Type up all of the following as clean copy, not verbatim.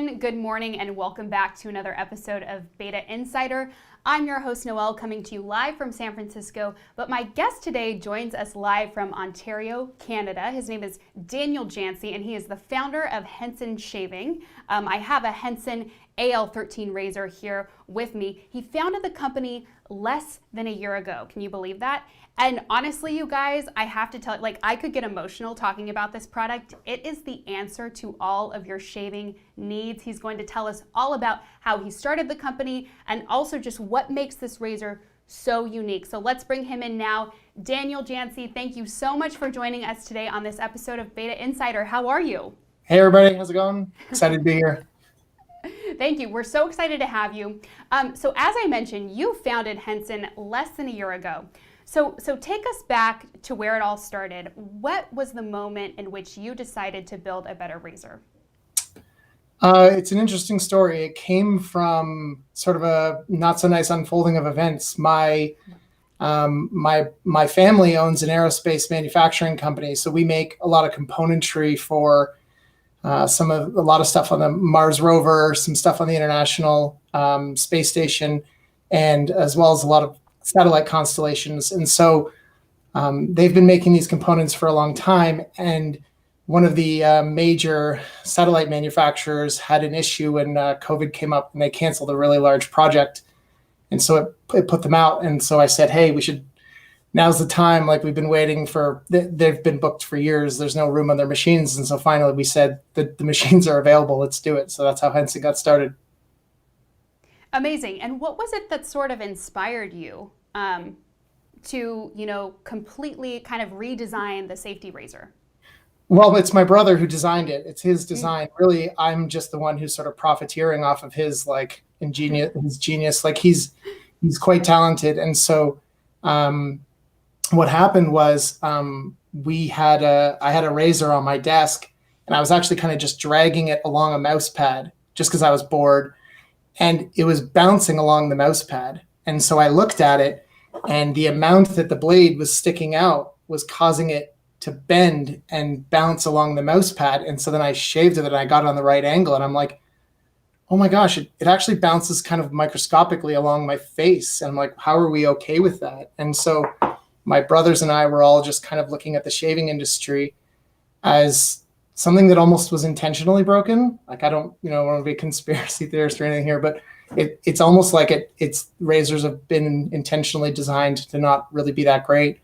everyone. Good morning and welcome back to another episode of b8ta Insider. I'm your host Noelle, coming to you live from San Francisco, but my guest today joins us live from Ontario, Canada. His name is Daniel Jantzi and he is the founder of Henson Shaving. I have a Henson AL13 razor here with me. He founded the company less than a year ago. Can you believe that? And honestly, you guys, I have to tell you, I could get emotional talking about this product. It is the answer to all of your shaving needs. He's going to tell us all about how he started the company and also just what makes this razor so unique. So let's bring him in now. Daniel Jantzi, thank you so much for joining us today on this episode of b8ta Insider. How are you? Hey everybody, how's it going? Excited to be here. Thank you. We're so excited to have you. So as I mentioned, you founded Henson less than a year ago. So take us back to where it all started. What was the moment in which you decided to build a better razor? It's an interesting story. It came from sort of a not so nice unfolding of events. My family owns an aerospace manufacturing company, so we make a lot of componentry for a lot of stuff on the Mars rover, some stuff on the International Space Station, and as well as a lot of satellite constellations. And so they've been making these components for a long time. And one of the major satellite manufacturers had an issue when COVID came up and they canceled a really large project. And so it put them out. And so I said, hey, now's the time. We've been waiting they've been booked for years. There's no room on their machines. And so finally we said that the machines are available. Let's do it. So that's how Henson got started. Amazing. And what was it that sort of inspired you to, completely kind of redesign the safety razor? Well, it's my brother who designed it. It's his design. Really, I'm just the one who's sort of profiteering off of his his genius. He's quite talented. And so what happened was I had a razor on my desk and I was actually kind of just dragging it along a mouse pad just because I was bored. And it was bouncing along the mouse pad. And so I looked at it and the amount that the blade was sticking out was causing it to bend and bounce along the mouse pad. And so then I shaved it and I got it on the right angle. And I'm like, oh my gosh, it actually bounces kind of microscopically along my face. And I'm like, how are we okay with that? And so my brothers and I were all just kind of looking at the shaving industry as something that almost was intentionally broken. I don't, want to be a conspiracy theorist or anything here, but it's almost like it's razors have been intentionally designed to not really be that great.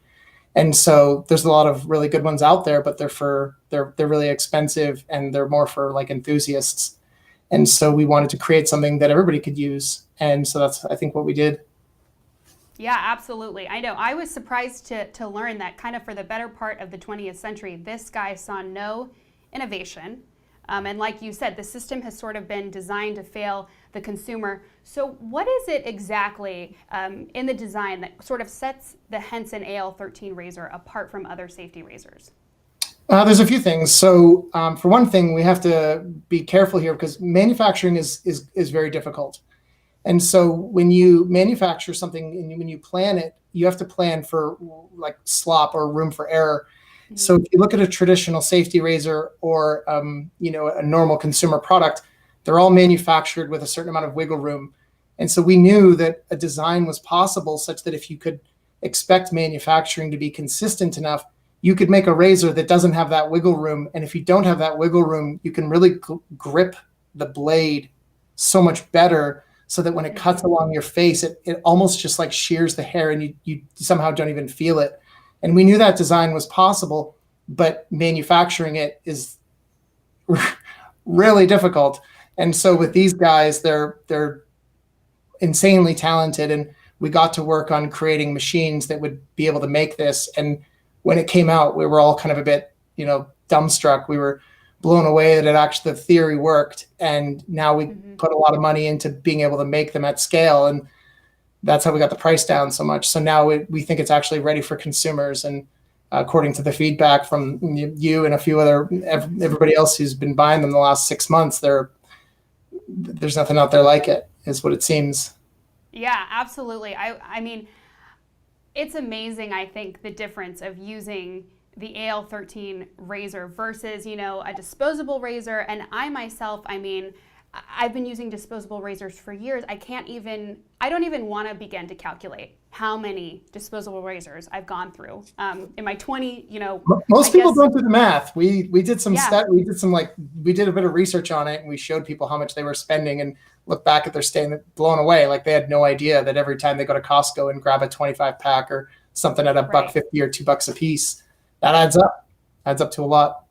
And so there's a lot of really good ones out there, but they're really expensive and they're more for enthusiasts. And so we wanted to create something that everybody could use. And so that's, I think, what we did. Yeah, absolutely. I know. I was surprised to learn that kind of for the better part of the 20th century, this guy saw no innovation. And like you said, the system has sort of been designed to fail the consumer. So what is it exactly in the design that sort of sets the Henson AL13 razor apart from other safety razors? There's a few things. So for one thing, we have to be careful here because manufacturing is very difficult. And so when you manufacture something and when you plan it, you have to plan for slop or room for error. Mm-hmm. So if you look at a traditional safety razor or a normal consumer product, they're all manufactured with a certain amount of wiggle room. And so we knew that a design was possible such that if you could expect manufacturing to be consistent enough, you could make a razor that doesn't have that wiggle room. And if you don't have that wiggle room, you can really grip the blade so much better so that when it cuts along your face, it almost just shears the hair and you somehow don't even feel it. And we knew that design was possible, but manufacturing it is really difficult. And so with these guys, they're insanely talented. And we got to work on creating machines that would be able to make this. And when it came out, we were all kind of a bit, dumbstruck. We were blown away that the theory worked. And now we put a lot of money into being able to make them at scale. And that's how we got the price down so much. So now we think it's actually ready for consumers. And according to the feedback from you and a few everybody else who's been buying them the last 6 months, there's nothing out there like it, is what it seems. Yeah, absolutely. I mean, it's amazing, I think, the difference of using the AL13 razor versus, a disposable razor. And I myself, I've been using disposable razors for years. I don't even want to begin to calculate how many disposable razors I've gone through. In my 20, most people don't do the math. We did some Yeah. we did a bit of research on it, and we showed people how much they were spending and look back at their statement blown away. Like they had no idea that every time they go to Costco and grab a 25 pack or something at $1.50 or $2 a piece, that adds up to a lot.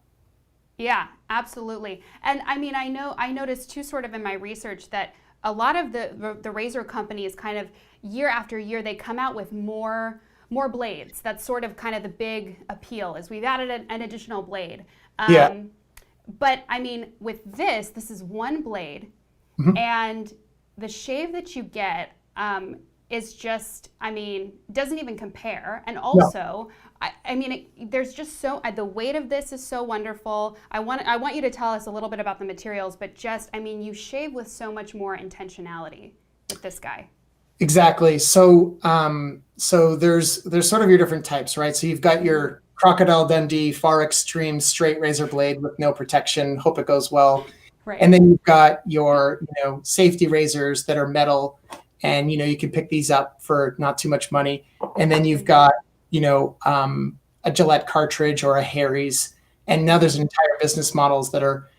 Yeah, absolutely. And I mean, I noticed too, sort of in my research, that a lot of the razor companies kind of year after year, they come out with more blades. That's sort of kind of the big appeal, is we've added an additional blade. Yeah. But I mean, with this is one blade, and the shave that you get is just, I mean, doesn't even compare. And also, I mean, there's just the weight of this is so wonderful. I want you to tell us a little bit about the materials, but just, I mean, you shave with so much more intentionality with this guy. Exactly. So, there's sort of your different types, right? So you've got your Crocodile Dundee, far extreme straight razor blade with no protection. Hope it goes well. Right. And then you've got your, safety razors that are metal, and you can pick these up for not too much money. And then you've got a Gillette cartridge or a Harry's, and now there's entire business models that are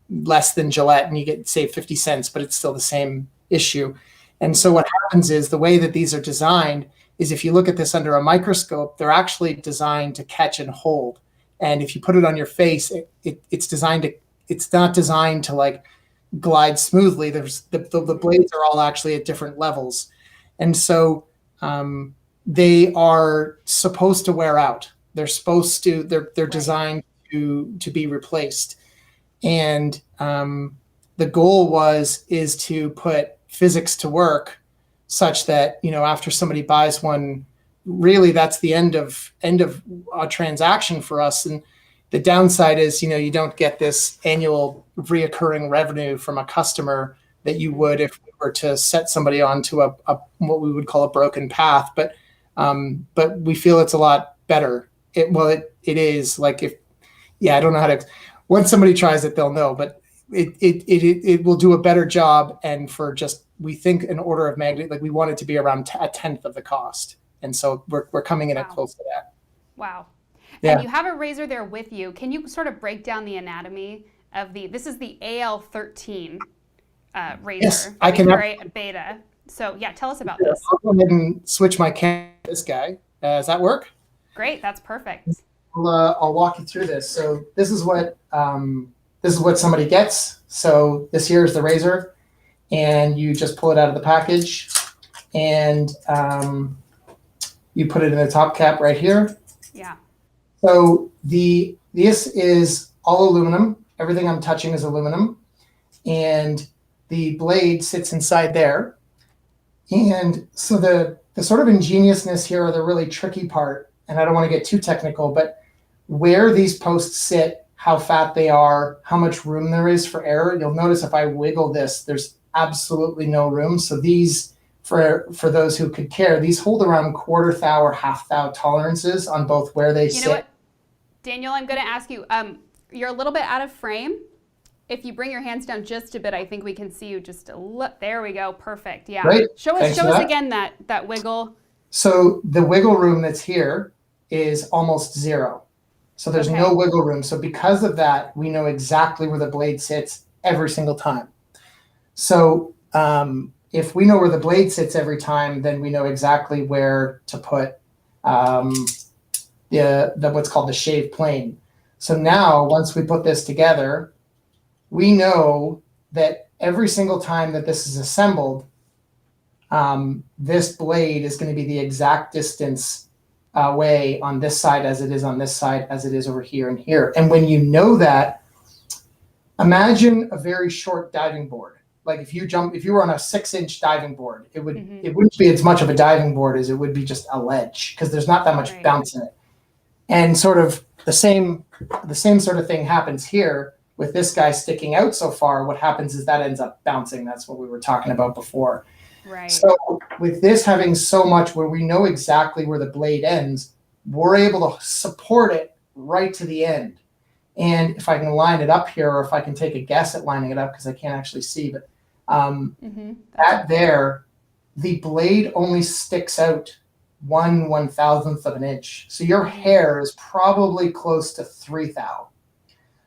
less than Gillette, and you get save 50 cents, but it's still the same issue. And so what happens is, the way that these are designed is, if you look at this under a microscope, they're actually designed to catch and hold. And if you put it on your face, it's not designed to like glide smoothly. There's the blades are all actually at different levels. And so they are supposed to wear out. They're designed to be replaced. And the goal is to put physics to work such that, after somebody buys one, really that's the end of a transaction for us. And the downside is, you don't get this annual reoccurring revenue from a customer that you would if we were to set somebody onto a what we would call a broken path. But we feel it's a lot better. It is like, I don't know how to, once somebody tries it, they'll know, but it will do a better job. And for just, we think an order of magnitude, like we want it to be around a tenth of the cost. And so we're coming in at close to that. Wow. Yeah. And you have a razor there with you. Can you sort of break down the anatomy of this is the AL13 razor. Yes, I can. At b8ta. So yeah, tell us about this. I'll go ahead and switch my camera to this guy. Does that work? Great, that's perfect. I'll walk you through this. So this is what somebody gets. So this here is the razor, and you just pull it out of the package, and you put it in the top cap right here. Yeah. So this is all aluminum. Everything I'm touching is aluminum, and the blade sits inside there. And so the sort of ingeniousness here, or the really tricky part, and I don't want to get too technical, but where these posts sit, how fat they are, how much room there is for error. You'll notice if I wiggle this, there's absolutely no room. So these, for those who could care, these hold around quarter thou or half thou tolerances on both where they sit. You know what, Daniel, I'm going to ask you, you're a little bit out of frame. If you bring your hands down just a bit, I think we can see you just a little. There we go. Perfect. Yeah. Great. Show us again that wiggle. So the wiggle room that's here is almost zero. So there's no wiggle room. So because of that, we know exactly where the blade sits every single time. So if we know where the blade sits every time, then we know exactly where to put the what's called the shave plane. So now, once we put this together, we know that every single time that this is assembled, this blade is going to be the exact distance away on this side as it is on this side, as it is over here and here. And when you know that, imagine a very short diving board. Like if you were on a 6-inch diving board, it wouldn't be as much of a diving board as it would be just a ledge, because there's not that much bounce in it. And sort of the same sort of thing happens here with this guy sticking out so far. What happens is that ends up bouncing. That's what we were talking about before. Right. So with this having so much where we know exactly where the blade ends, we're able to support it right to the end. And if I can line it up here, or if I can take a guess at lining it up, because I can't actually see, but that there, the blade only sticks out 1/1000th of an inch. So your hair is probably close to 3 thou.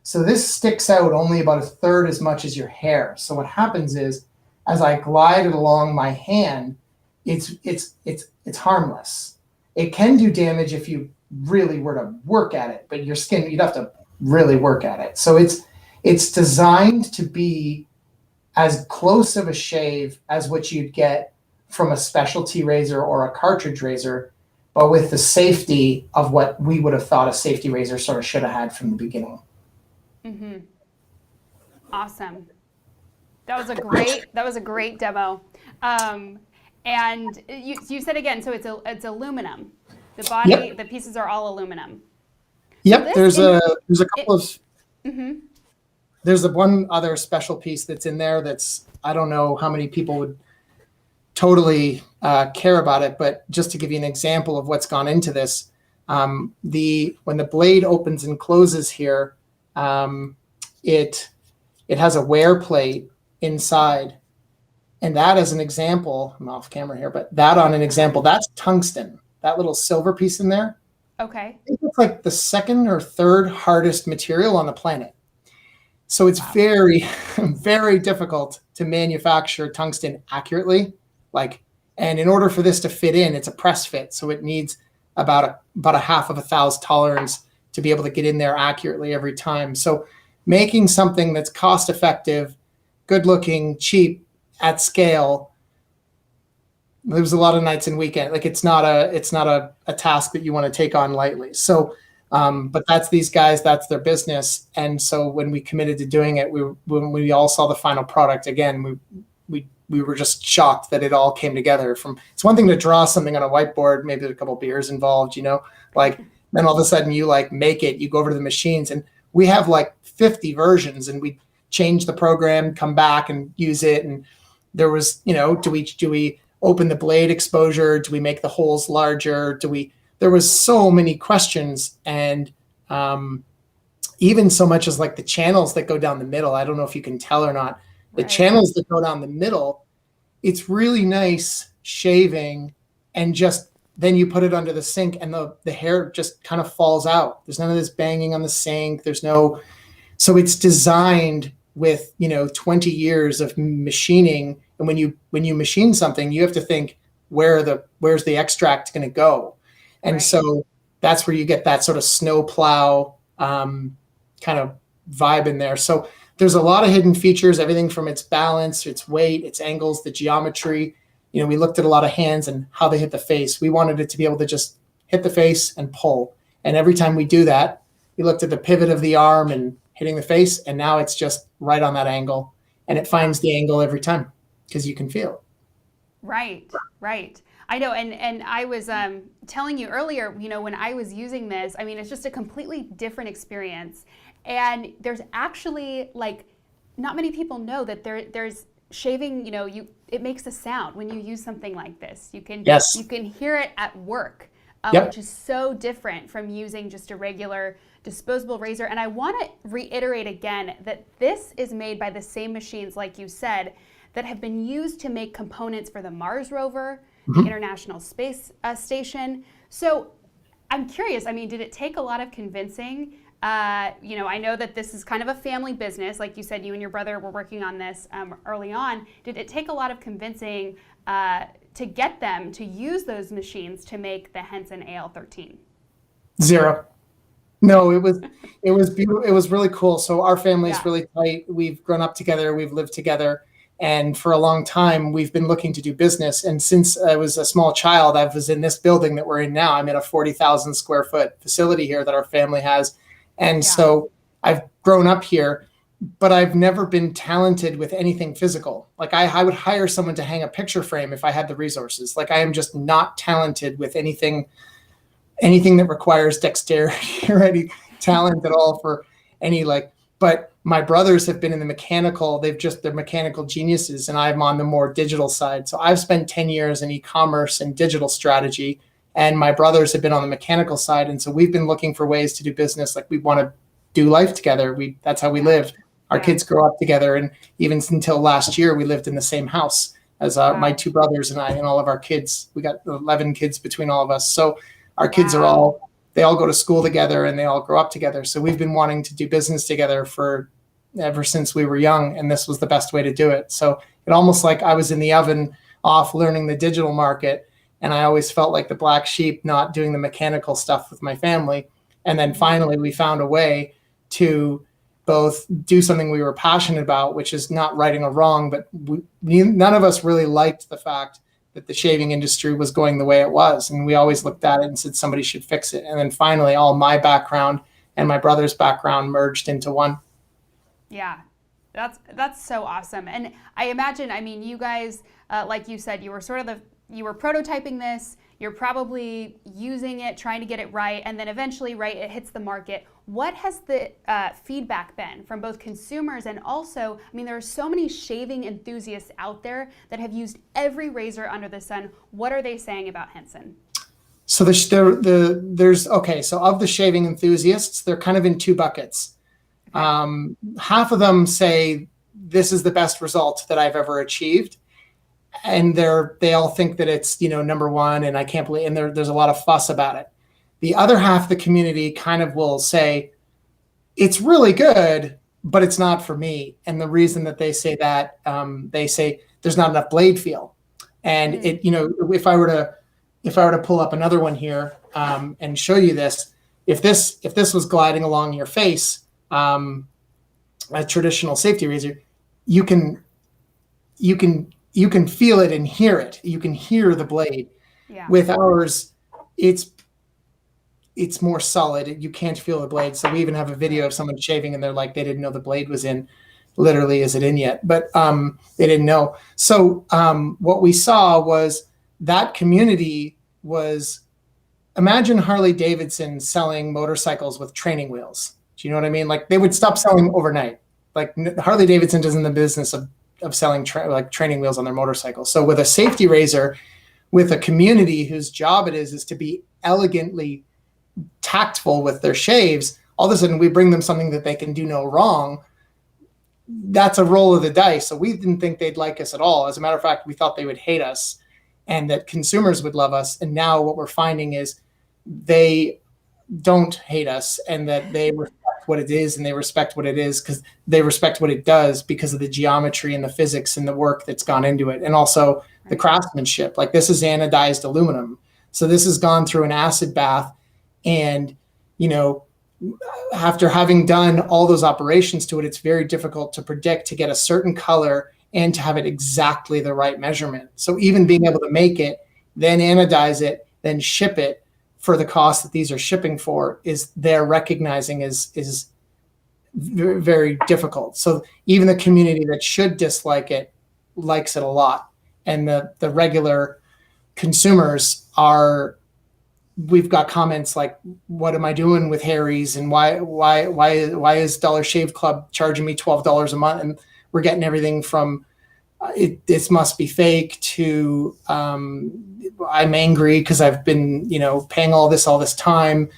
So this sticks out only about a third as much as your hair. So what happens is, as I glide it along my hand, it's harmless. It can do damage if you really were to work at it, but your skin, you'd have to really work at it. So it's designed to be as close of a shave as what you'd get from a specialty razor or a cartridge razor, but with the safety of what we would have thought a safety razor sort of should have had from the beginning. Awesome. That was a great demo. And you said again, so it's aluminum. The body, Yep. The pieces are all aluminum. Yep, there's a couple of there's one other special piece that's in there that's, I don't know how many people would totally care about it, but just to give you an example of what's gone into this, when the blade opens and closes here, it has a wear plate inside, and that as an example, I'm off camera here, but that on an example, that's tungsten. That little silver piece in there. Okay. It's like the second or third hardest material on the planet. So it's very, very difficult to manufacture tungsten accurately. And in order for this to fit in, it's a press fit. So it needs about a 1/2 thou tolerance to be able to get in there accurately every time. So making something that's cost effective, good looking, cheap, at scale, there's a lot of nights and weekends. It's not a task that you want to take on lightly. So, but that's these guys, that's their business. And so when we committed to doing it, when we all saw the final product, again, we were just shocked that it all came together. It's one thing to draw something on a whiteboard, maybe there's a couple of beers involved, then all of a sudden you make it, you go over to the machines, and we have 50 versions, and we change the program, come back and use it. And there was, do we open the blade exposure? Do we make the holes larger? There was so many questions, and even so much as the channels that go down the middle. I don't know if you can tell or not. The channels that go down the middle, it's really nice shaving, and just then you put it under the sink and the hair just kind of falls out. There's none of this banging on the sink. So it's designed with 20 years of machining. And when you machine something, you have to think, where's the extract going to go? And so that's where you get that sort of snow plow kind of vibe in there. So there's a lot of hidden features, everything from its balance, its weight, its angles, the geometry. We looked at a lot of hands and how they hit the face. We wanted it to be able to just hit the face and pull. And every time we do that, we looked at the pivot of the arm and hitting the face, and now it's just right on that angle, and it finds the angle every time because you can feel it. Right. I know, and I was telling you earlier, when I was using this, it's just a completely different experience. And there's actually not many people know that there's shaving, it makes a sound when you use something like this. You can hear it at work, which is so different from using just a regular disposable razor. And I want to reiterate again that this is made by the same machines, like you said, that have been used to make components for the Mars rover, the International Space Station. So I'm curious, did it take a lot of convincing? I know that this is kind of a family business. Like you said, you and your brother were working on this early on. Did it take a lot of convincing to get them to use those machines to make the Henson AL13? Zero. No, it was beautiful. It was really cool. So our family's really tight. We've grown up together. We've lived together. And for a long time, we've been looking to do business. And since I was a small child, I was in this building that we're in now. I'm in a 40,000 square foot facility here that our family has. And so I've grown up here, but I've never been talented with anything physical. I would hire someone to hang a picture frame if I had the resources. I am just not talented with anything that requires dexterity or any talent at all for any but my brothers have been in the mechanical, they're mechanical geniuses, and I'm on the more digital side. So I've spent 10 years in e-commerce and digital strategy, and my brothers have been on the mechanical side. And so we've been looking for ways to do business. We want to do life together. That's how we lived. Our kids grow up together. And even until last year, we lived in the same house as my two brothers and I and all of our kids. We got 11 kids between all of us. So our kids they all go to school together and they all grow up together. So we've been wanting to do business together ever since we were young. And this was the best way to do it. So it almost like I was in the oven off learning the digital market. And I always felt like the black sheep, not doing the mechanical stuff with my family. And then finally we found a way to both do something we were passionate about, which is not righting a wrong, but none of us really liked the fact that the shaving industry was going the way it was. And we always looked at it and said, somebody should fix it. And then finally, all my background and my brother's background merged into one. Yeah, that's so awesome. And I imagine, I mean, you guys, like you said, you were you were prototyping this, you're probably using it, trying to get it right, and then eventually, right, it hits the market. What has the feedback been from both consumers and also, I mean, there are so many shaving enthusiasts out there that have used every razor under the sun. What are they saying about Henson? So so of the shaving enthusiasts, they're kind of in two buckets. Okay. Half of them say this is the best result that I've ever achieved. And they all think that it's, number one, and I can't believe, and there's a lot of fuss about it. The other half of the community kind of will say, it's really good, but it's not for me. And the reason that they say that, they say there's not enough blade feel. And if I were to pull up another one here, and show you this, if this was gliding along your face, a traditional safety razor, you can feel it and hear it. You can hear the blade. Yeah. With ours, it's more solid. You can't feel the blade. So we even have a video of someone shaving and they're like, they didn't know the blade was in. Literally, is it in yet? But they didn't know. So what we saw was that community was, imagine Harley Davidson selling motorcycles with training wheels. Do you know what I mean? Like they would stop selling overnight. Like Harley Davidson is in the business of selling training wheels on their motorcycles. So with a safety razor, with a community whose job it is to be elegantly tactful with their shaves, all of a sudden we bring them something that they can do no wrong. That's a roll of the dice. So we didn't think they'd like us at all. As a matter of fact, we thought they would hate us and that consumers would love us. And now what we're finding is they don't hate us and that they respect what it is and they respect what it is because they respect what it does because of the geometry and the physics and the work that's gone into it. And also the craftsmanship. Like this is anodized aluminum. So this has gone through an acid bath and, after having done all those operations to it, it's very difficult to predict to get a certain color and to have it exactly the right measurement. So even being able to make it, then anodize it, then ship it for the cost that these are shipping for is they're recognizing is very, very difficult. So even the community that should dislike it likes it a lot. And the regular consumers we've got comments like, what am I doing with Harry's and why is Dollar Shave Club charging me $12 a month? And we're getting everything from this must be fake to I'm angry because I've been paying all this time.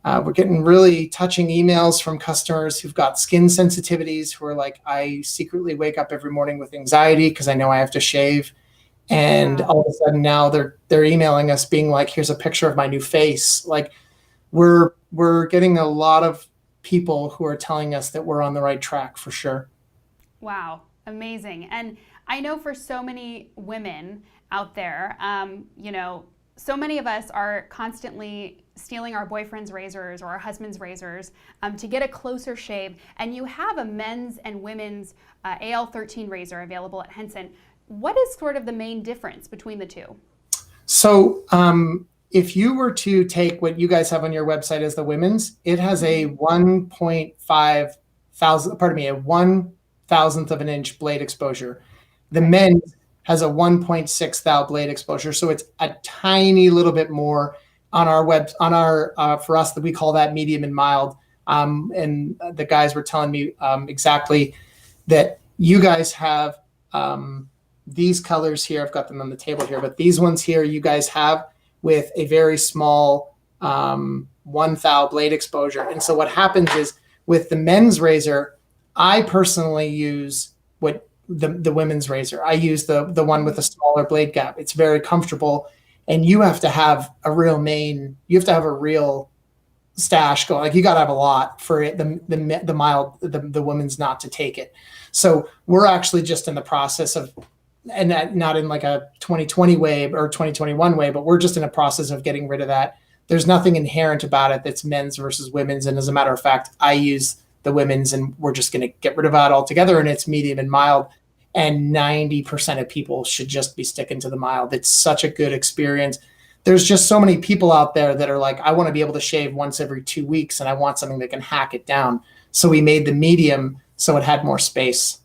We're getting really touching emails from customers who've got skin sensitivities who are like, I secretly wake up every morning with anxiety because I know I have to shave. And all of a sudden now they're emailing us being like, here's a picture of my new face. Like we're getting a lot of people who are telling us that we're on the right track for sure. Wow. Amazing. And I know for so many women out there, so many of us are constantly stealing our boyfriend's razors or our husband's razors to get a closer shave. And you have a men's and women's AL13 razor available at Henson. What is sort of the main difference between the two? So if you were to take what you guys have on your website as the women's, it has a 1,000th of an inch blade exposure. The men's has a 1.6 thou blade exposure. So it's a tiny little bit more on our for us that we call that medium and mild. And the guys were telling me exactly that you guys have these colors here. I've got them on the table here, but these ones here you guys have with a very small 1 thou blade exposure. And so what happens is With the men's razor, I personally use what the women's razor. I use the one with a smaller blade gap. It's very comfortable, and you have to have a real mane. You have to have a real stash going. Like, you got to have a lot for it, the women's not to take it. So we're actually just in the process of, and not in like a 2020 way or 2021 way, but we're just in a process of getting rid of that. There's nothing inherent about it that's men's versus women's. And as a matter of fact, I use the women's, and we're just going to get rid of that altogether. And it's medium and mild. And 90% of people should just be sticking to the mild. It's such a good experience. There's just so many people out there that are like, I want to be able to shave once every 2 weeks, and I want something that can hack it down. So we made the medium so it had more space.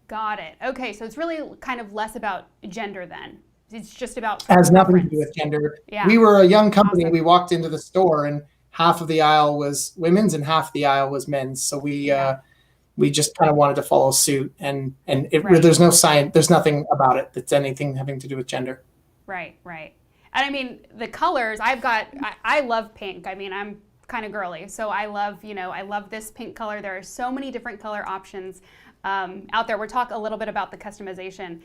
Got it. Okay, so it's really kind of less about gender then. It's just about It has nothing to preference. do with gender. Yeah. We were a young company. Awesome. We walked into the store, and half of the aisle was women's and half the aisle was men's. So we just kind of wanted to follow suit, and Right. there's no science, there's nothing about it that's anything having to do with gender. Right, right. And I mean, the colors, I love pink. I mean, I'm kind of girly, so I love this pink color. There are so many different color options out there. We'll talk a little bit about the customization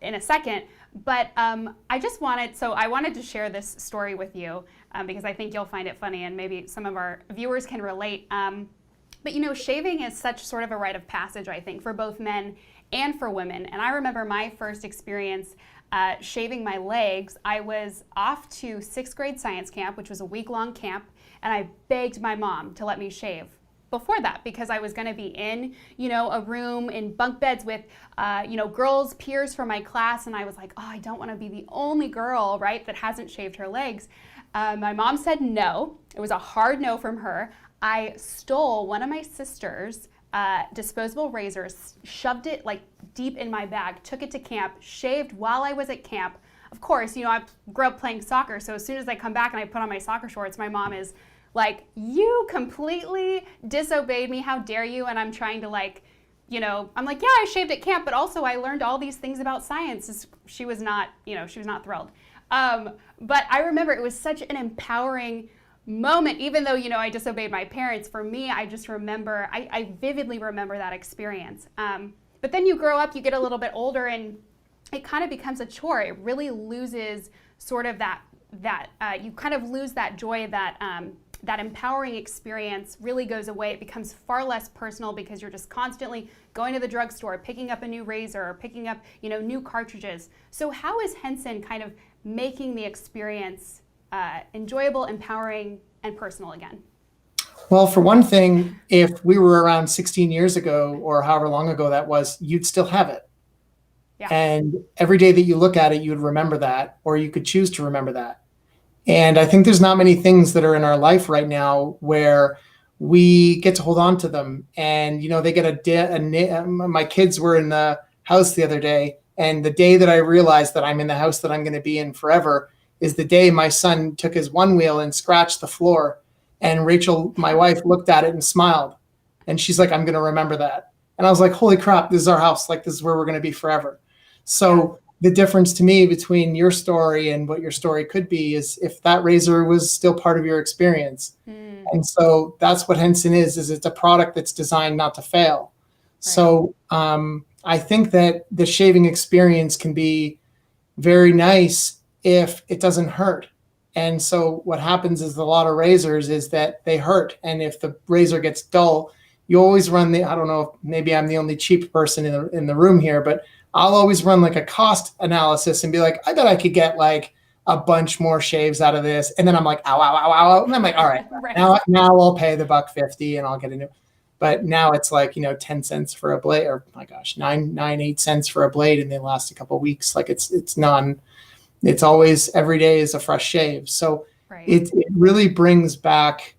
in a second, but I wanted to share this story with you because I think you'll find it funny, and maybe some of our viewers can relate. But shaving is such sort of a rite of passage, I think, for both men and for women. And I remember my first experience shaving my legs. I was off to 6th grade science camp, which was a week-long camp, and I begged my mom to let me shave before that because I was going to be in, a room in bunk beds with, girls, peers from my class, and I was like, oh, I don't want to be the only girl, right, that hasn't shaved her legs. My mom said no. It was a hard no from her. I stole one of my sister's disposable razors, shoved it like deep in my bag, took it to camp, shaved while I was at camp. Of course, I grew up playing soccer, so as soon as I come back and I put on my soccer shorts, my mom is like, you completely disobeyed me, how dare you? And I'm trying to I'm like, yeah, I shaved at camp, but also I learned all these things about science. She was not thrilled. But I remember it was such an empowering moment, even though, I disobeyed my parents. For me, I just remember, I vividly remember that experience. But then you grow up, you get a little bit older, and it kind of becomes a chore. It really loses sort of that you kind of lose that joy, that empowering experience really goes away. It becomes far less personal because you're just constantly going to the drugstore, picking up a new razor, or picking up, new cartridges. So how is Henson kind of making the experience enjoyable, empowering, and personal again? Well, for one thing, if we were around 16 years ago or however long ago that was, you'd still have it. Yeah. And every day that you look at it, you would remember that, or you could choose to remember that. And I think there's not many things that are in our life right now where we get to hold on to them. And, they get my kids were in the house the other day, and the day that I realized that I'm in the house that I'm going to be in forever is the day my son took his one wheel and scratched the floor. And Rachel, my wife, looked at it and smiled. And she's like, I'm going to remember that. And I was like, holy crap, this is our house. Like, this is where we're going to be forever. So the difference to me between your story and what your story could be is if that razor was still part of your experience. And so that's what Henson is it's a product that's designed not to fail. Right. So I think that the shaving experience can be very nice if it doesn't hurt. And so what happens is a lot of razors is that they hurt. And if the razor gets dull, you always run I don't know, maybe I'm the only cheap person in the room here, but I'll always run like a cost analysis and be like, I bet I could get like a bunch more shaves out of this. And then I'm like, ow, ow, ow, ow. And I'm like, all right, right. now I'll pay the $1.50 and I'll get a new. But now it's like, 10 cents for a blade, or my gosh, 8 cents for a blade, and they last a couple of weeks. Like it's always, every day is a fresh shave. So right. It really brings back,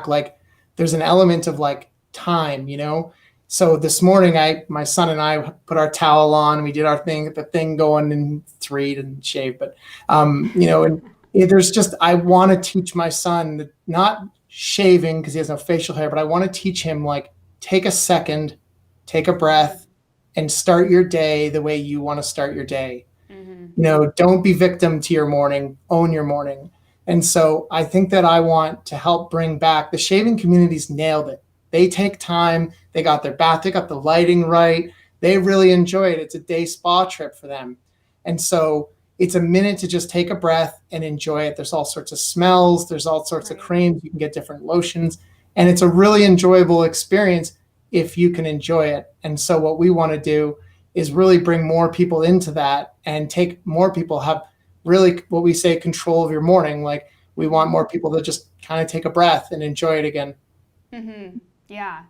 like, there's an element of like time, So this morning, my son and I put our towel on, we did our thing, the thing going in 3, didn't shave, but, and there's just, I want to teach my son that not shaving because he has no facial hair, but I want to teach him, like, take a second, take a breath, and start your day the way you want to start your day. Mm-hmm. Don't be victim to your morning, own your morning. And so I think that I want to help bring back the shaving community's nailed it. They take time. They got their bath. They got the lighting right. They really enjoy it. It's a day spa trip for them. And so it's a minute to just take a breath and enjoy it. There's all sorts of smells. There's all sorts of creams. You can get different lotions. And it's a really enjoyable experience if you can enjoy it. And so what we want to do is really bring more people into that and take more people have really what we say control of your morning. Like we want more people to just kind of take a breath and enjoy it again. Mm-hmm. Yeah,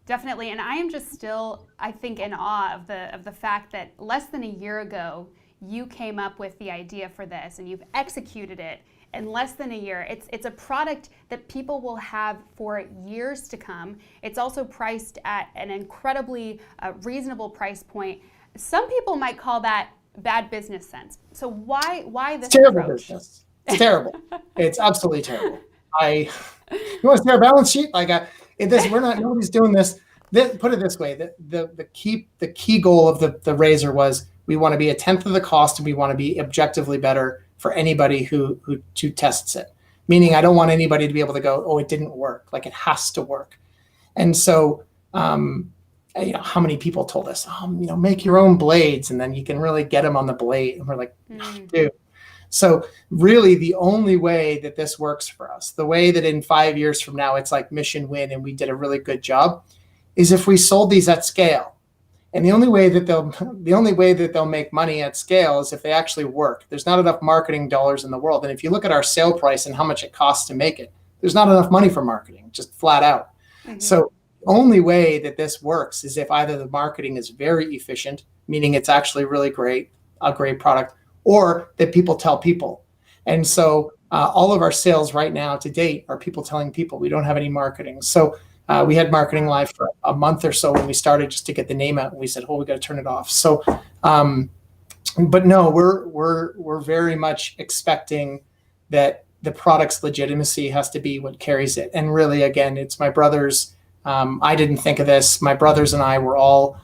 definitely. And I am just still, I think, in awe of the fact that less than a year ago, you came up with the idea for this and you've executed it in less than a year. It's a product that people will have for years to come. It's also priced at an incredibly reasonable price point. Some people might call that bad business sense. So why this it's terrible approach? Business. It's terrible. It's absolutely terrible. You want to see our balance sheet? Like we're not. Nobody's doing this. Put it this way: the key goal of the razor was we want to be 1/10 of the cost, and we want to be objectively better for anybody who tests it. Meaning, I don't want anybody to be able to go, oh, it didn't work. Like it has to work. And so, how many people told us, make your own blades, and then you can really get them on the blade. And we're like, dude. So really the only way that this works for us, the way that in 5 years from now, it's like mission win and we did a really good job, is if we sold these at scale. And the only way that they'll make money at scale is if they actually work. There's not enough marketing dollars in the world. And if you look at our sale price and how much it costs to make it, there's not enough money for marketing, just flat out. Mm-hmm. So the only way that this works is if either the marketing is very efficient, meaning it's actually really great, a great product, or that people tell people. And so all of our sales right now to date are people telling people. We don't have any marketing. So we had marketing live for a month or so when we started just to get the name out. And we said, we got to turn it off. So, but no, we're very much expecting that the product's legitimacy has to be what carries it. And really, again, it's my brothers. I didn't think of this. My brothers and I were all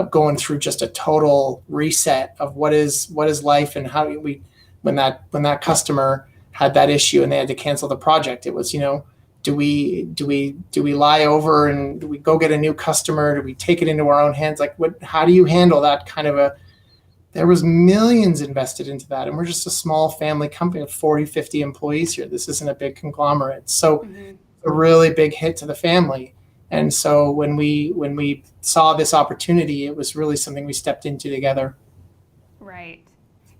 going through just a total reset of what is life and how when that customer had that issue and they had to cancel the project, it was, do we lie over and do we go get a new customer? Do we take it into our own hands? Like how do you handle that kind of there was millions invested into that. And we're just a small family company of 40, 50 employees here. This isn't a big conglomerate. So a really big hit to the family. And so when we saw this opportunity, it was really something we stepped into together. Right.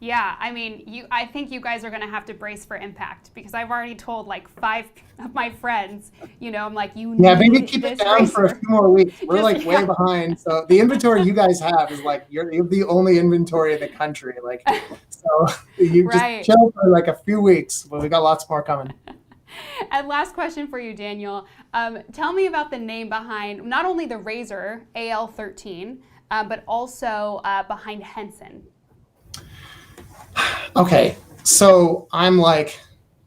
Yeah. I mean, I think you guys are going to have to brace for impact because I've already told like 5 of my friends, I'm like, maybe keep it down for a few more weeks. We're way behind. So the inventory you guys have is like, you're the only inventory in the country. Like, so you just chill for like a few weeks, but we got lots more coming. And last question for you, Daniel. Tell me about the name behind not only the razor, AL13, but also behind Henson. Okay, so I'm like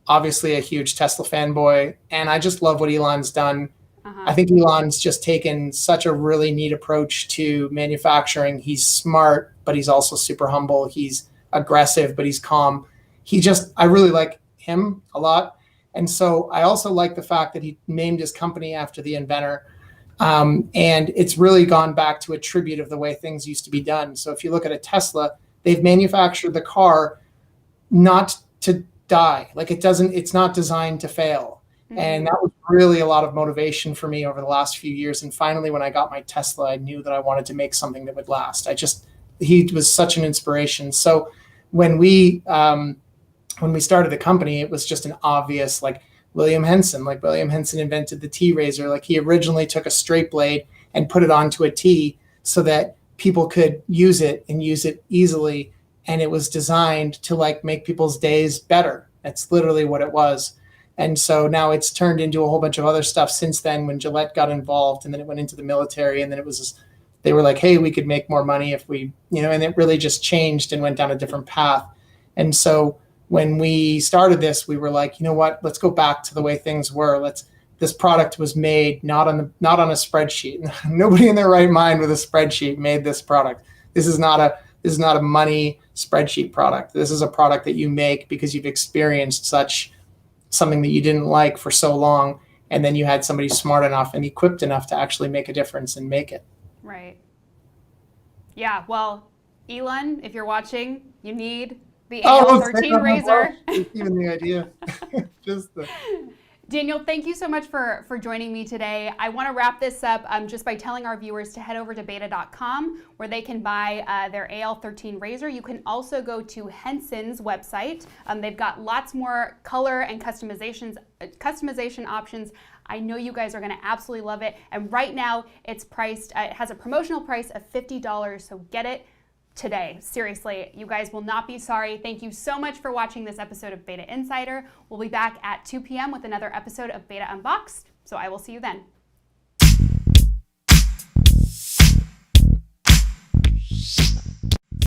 obviously a huge Tesla fanboy, and I just love what Elon's done. I think Elon's just taken such a really neat approach to manufacturing. He's smart, but he's also super humble. He's aggressive, but he's calm. I really like him a lot. And so I also like the fact that he named his company after the inventor. And it's really gone back to a tribute of the way things used to be done. So if you look at a Tesla, they've manufactured the car not to die. Like it's not designed to fail. Mm-hmm. And that was really a lot of motivation for me over the last few years. And finally, when I got my Tesla, I knew that I wanted to make something that would last. He was such an inspiration. So when we started the company, it was just an obvious, like William Henson invented the T razor. Like he originally took a straight blade and put it onto a T so that people could use it and use it easily. And it was designed to like make people's days better. That's literally what it was. And so now it's turned into a whole bunch of other stuff since then when Gillette got involved, and then it went into the military, and then they were like, hey, we could make more money if we, and it really just changed and went down a different path. And so when we started this, we were like, you know what, let's go back to the way things were. This product was made not on a spreadsheet. Nobody in their right mind with a spreadsheet made this product. This is not a money spreadsheet product. This is a product that you make because you've experienced such something that you didn't like for so long, and then you had somebody smart enough and equipped enough to actually make a difference and make it. Right. Yeah, well, Elon, if you're watching, you need the AL13 razor. Even the idea. Just the... Daniel, thank you so much for joining me today. I want to wrap this up just by telling our viewers to head over to b8ta.com where they can buy their AL13 razor. You can also go to Henson's website. They've got lots more color and customization options. I know you guys are going to absolutely love it. And right now it's priced, it has a promotional price of $50, so get it today. Seriously, you guys will not be sorry. Thank you so much for watching this episode of b8ta Insider. We'll be back at 2 p.m. with another episode of b8ta Unboxed, so I will see you then.